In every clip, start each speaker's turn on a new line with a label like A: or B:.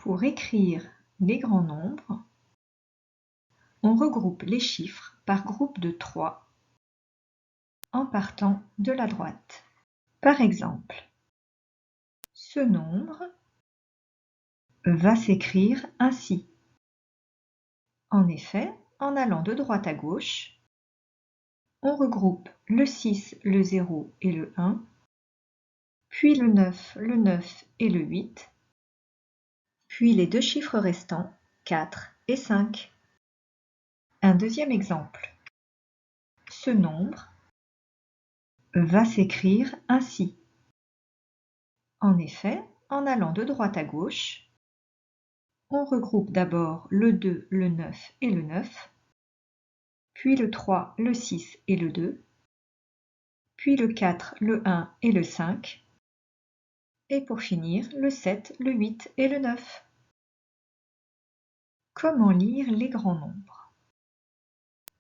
A: Pour écrire les grands nombres, on regroupe les chiffres par groupe de 3 en partant de la droite. Par exemple, ce nombre va s'écrire ainsi. En effet, en allant de droite à gauche, on regroupe le 6, le 0 et le 1, puis le 9 et le 8, puis les deux chiffres restants, 4 et 5. Un deuxième exemple. Ce nombre va s'écrire ainsi. En effet, en allant de droite à gauche, on regroupe d'abord le 2, le 9 et le 9, puis le 3, le 6 et le 2, puis le 4, le 1 et le 5, et pour finir, le 7, le 8 et le 9. Comment lire les grands nombres?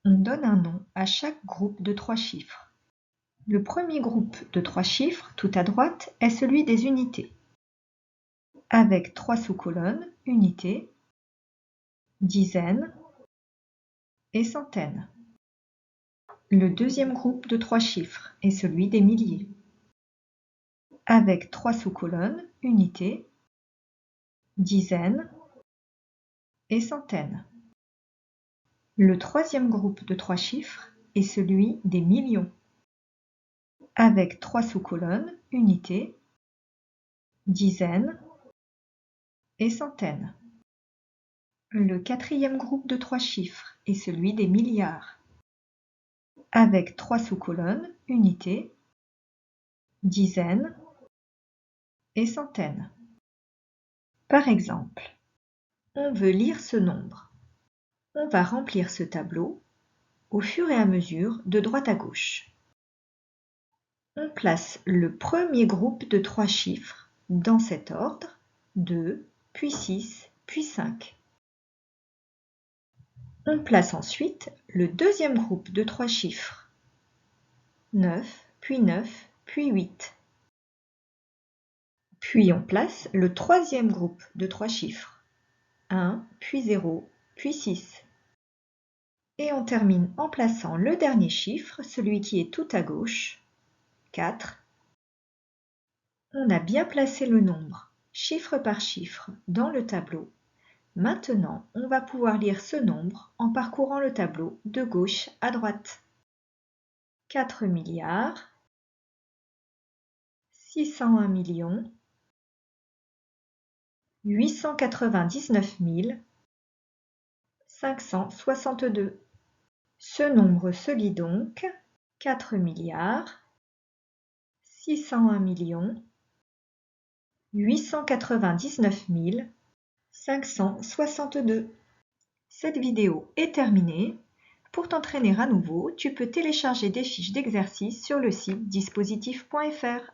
A: On donne un nom à chaque groupe de 3 chiffres. Le premier groupe de 3 chiffres, tout à droite, est celui des unités, avec 3 sous-colonnes, unités, dizaines et centaines. Le deuxième groupe de 3 chiffres est celui des milliers, avec 3 sous-colonnes, unités, dizaines et centaines. Le troisième groupe de 3 chiffres est celui des millions, avec 3 sous-colonnes, unités, dizaines et centaines. Le quatrième groupe de 3 chiffres est celui des milliards, avec 3 sous-colonnes, unités, dizaines et centaines. Par exemple, on veut lire ce nombre. On va remplir ce tableau au fur et à mesure de droite à gauche. On place le premier groupe de 3 chiffres dans cet ordre, 2, puis 6, puis 5. On place ensuite le deuxième groupe de 3 chiffres, 9, puis 8. Puis on place le troisième groupe de 3 chiffres, 1, puis 0, puis 6. Et on termine en plaçant le dernier chiffre, celui qui est tout à gauche, 4. On a bien placé le nombre, chiffre par chiffre, dans le tableau. Maintenant, on va pouvoir lire ce nombre en parcourant le tableau de gauche à droite. 4 milliards, 601 millions, 899 562. Ce nombre se lit donc 4 milliards, 601 millions, 899 562. Cette vidéo est terminée. Pour t'entraîner à nouveau, tu peux télécharger des fiches d'exercice sur le site dispositif.fr.